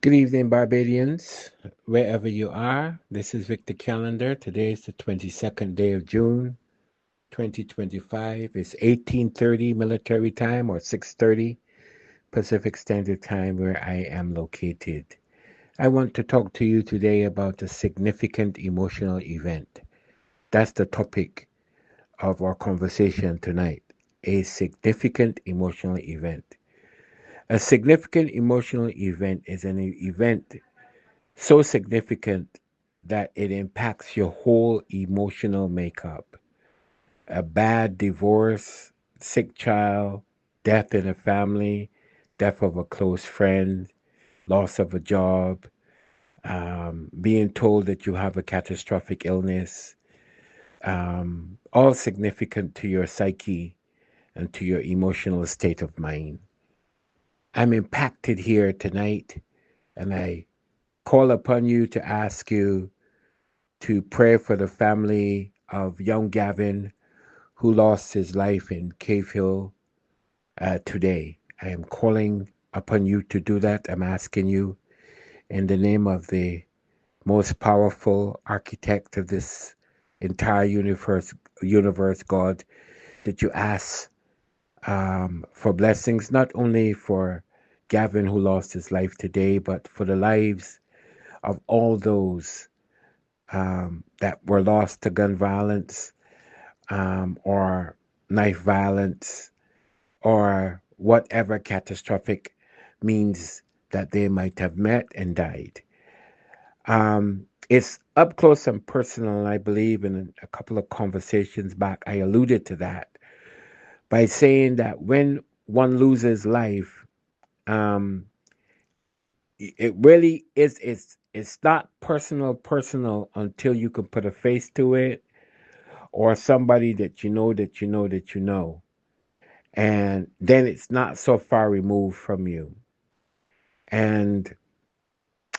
Good evening, Barbadians, wherever you are. This is Victor Callender. Today is the 22nd day of June, 2025. It's 18:30 military time or 6:30 Pacific Standard Time where I am located. I want to talk to you today about a significant emotional event. That's the topic of our conversation tonight. A significant emotional event. A significant emotional event is an event so significant that it impacts your whole emotional makeup. A bad divorce, sick child, death in a family, death of a close friend, loss of a job, being told that you have a catastrophic illness, all significant to your psyche and to your emotional state of mind. I'm impacted here tonight, and I call upon you to ask you to pray for the family of young Gavin who lost his life in Cave Hill today. I am calling upon you to do that. I'm asking you in the name of the most powerful architect of this entire universe, God, that you ask for blessings, not only for Gavin who lost his life today, but for the lives of all those that were lost to gun violence, or knife violence, or whatever catastrophic means that they might have met and died. It's up close and personal, and I believe in a couple of conversations back, I alluded to that by saying that when one loses life, um, it really is, it's not personal until you can put a face to it, or somebody that you know that you know that you know. And then it's not so far removed from you. And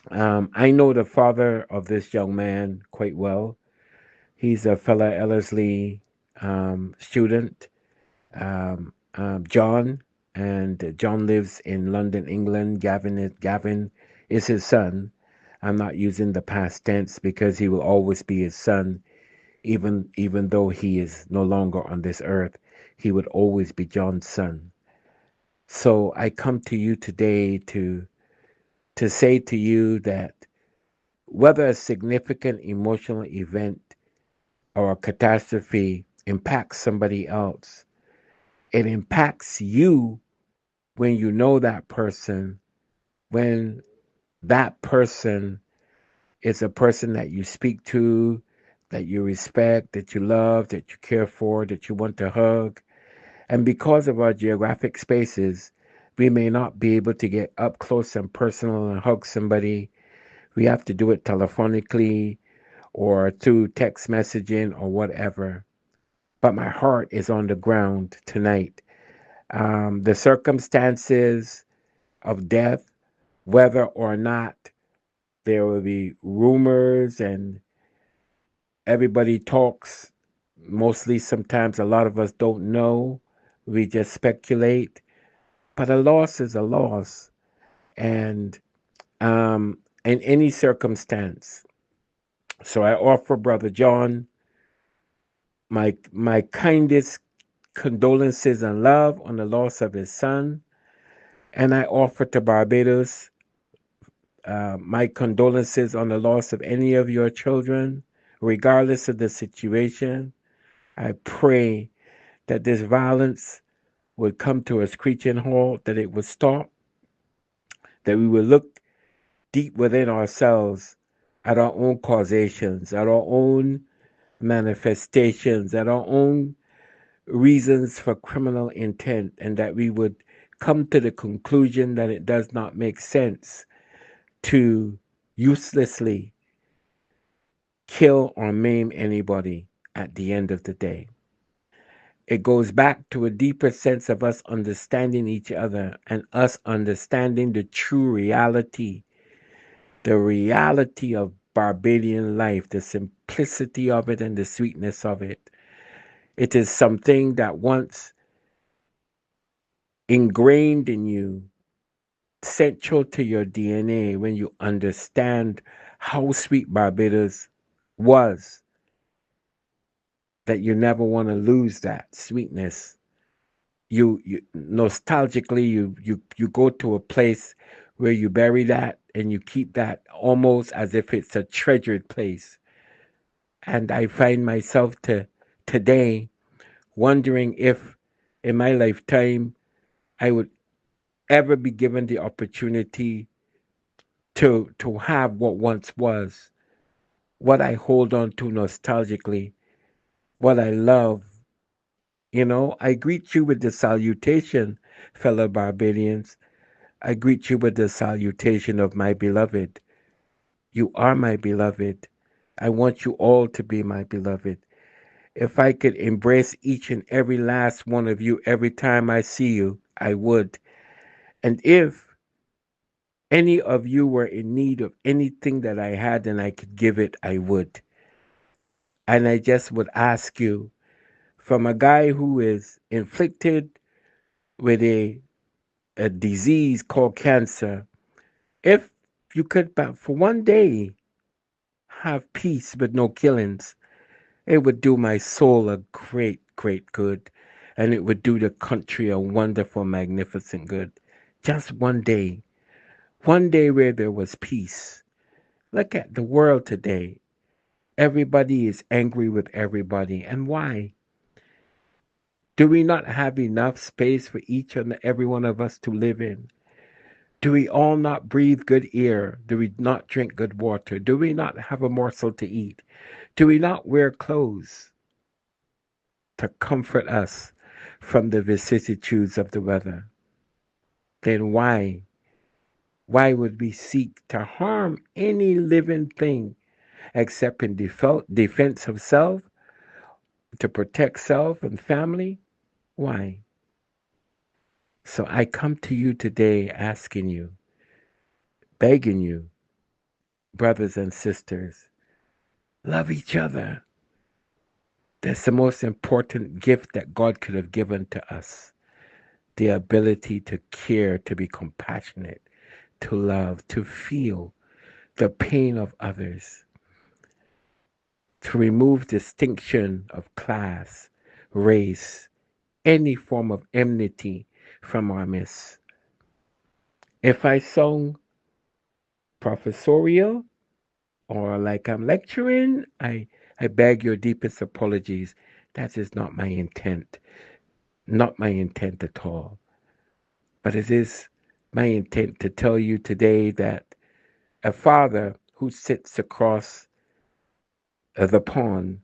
I know the father of this young man quite well. He's a fellow Ellerslie student, John, and John lives in London, England. Gavin is his son. I'm not using the past tense because he will always be his son, even though he is no longer on this earth. He would always be John's son. So I come to you today to say to you that whether a significant emotional event or a catastrophe impacts somebody else, it impacts you when you know that person, when that person is a person that you speak to, that you respect, that you love, that you care for, that you want to hug. And because of our geographic spaces, we may not be able to get up close and personal and hug somebody. We have to do it telephonically or through text messaging or whatever. But my heart is on the ground tonight. The circumstances of death, whether or not there will be rumors and everybody talks, mostly sometimes a lot of us don't know. We just speculate. But a loss is a loss. And in any circumstance. So I offer Brother John my kindest condolences and love on the loss of his son. And I offer to Barbados my condolences on the loss of any of your children, regardless of the situation. I pray that this violence would come to a screeching halt, that it would stop, that we would look deep within ourselves at our own causations, at our own manifestations, at our own reasons for criminal intent, and that we would come to the conclusion that it does not make sense to uselessly kill or maim anybody at the end of the day. It goes back to a deeper sense of us understanding each other and us understanding the true reality, the reality of Barbadian life, the simplicity of it and the sweetness of it. It is something that once ingrained in you central to your DNA when you understand how sweet Barbados was, that you never want to lose that sweetness. You nostalgically you go to a place where you bury that and you keep that almost as if it's a treasured place. And I find myself today wondering if in my lifetime I would ever be given the opportunity to have what once was, what I hold on to nostalgically, what I love. I greet you with the salutation, fellow Barbadians. I greet you with the salutation of my beloved. You are my beloved. I want you all to be my beloved. If I could embrace each and every last one of you every time I see you, I would. And if any of you were in need of anything that I had and I could give it, I would. And I just would ask you, from a guy who is inflicted with a disease called cancer, if you could, but for one day, have peace with no killings, it would do my soul a great, great good. And it would do the country a wonderful, magnificent good. Just one day where there was peace. Look at the world today. Everybody is angry with everybody. And why? Do we not have enough space for each and every one of us to live in? Do we all not breathe good air? Do we not drink good water? Do we not have a morsel to eat? Do we not wear clothes to comfort us from the vicissitudes of the weather? Then why would we seek to harm any living thing except in defense of self, to protect self and family? Why? So I come to you today asking you, begging you, brothers and sisters, love each other. That's the most important gift that God could have given to us, the ability to care, to be compassionate, to love, to feel the pain of others, to remove distinction of class, race, any form of enmity from our midst. If I sung professorial or like I'm lecturing, I beg your deepest apologies. That is not my intent. Not my intent at all. But it is my intent to tell you today that a father who sits across the pond,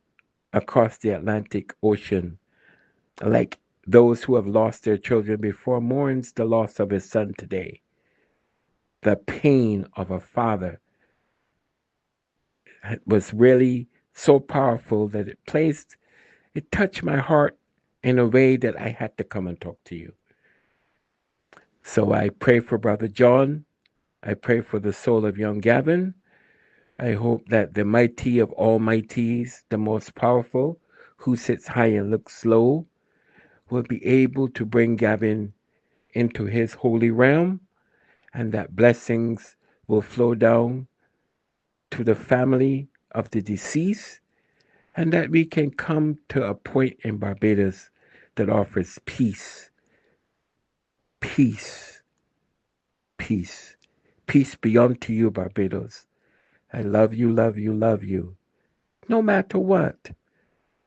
across the Atlantic Ocean, like those who have lost their children before, mourns the loss of his son today. The pain of a father was really so powerful that it touched my heart in a way that I had to come and talk to you. So I pray for Brother John. I pray for the soul of young Gavin. I hope that the mighty of all mighties, the most powerful, who sits high and looks low, will be able to bring Gavin into his holy realm, and that blessings will flow down to the family of the deceased, and that we can come to a point in Barbados that offers peace, peace, peace, peace beyond to you, Barbados. I love you, love you, love you. No matter what,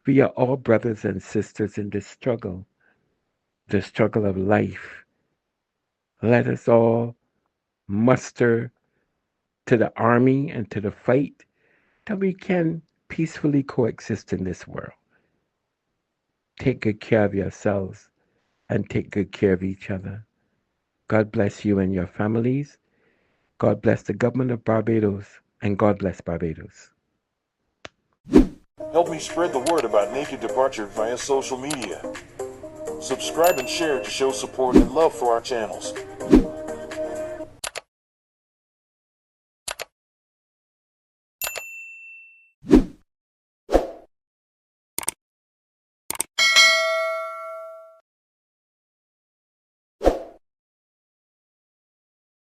we are all brothers and sisters in this struggle, the struggle of life. Let us all muster to the army and to the fight that we can peacefully coexist in this world. Take good care of yourselves and take good care of each other. God bless you and your families. God bless the government of Barbados, and God bless Barbados. Help me spread the word about Naked Departure via social media. Subscribe and share to show support and love for our channels.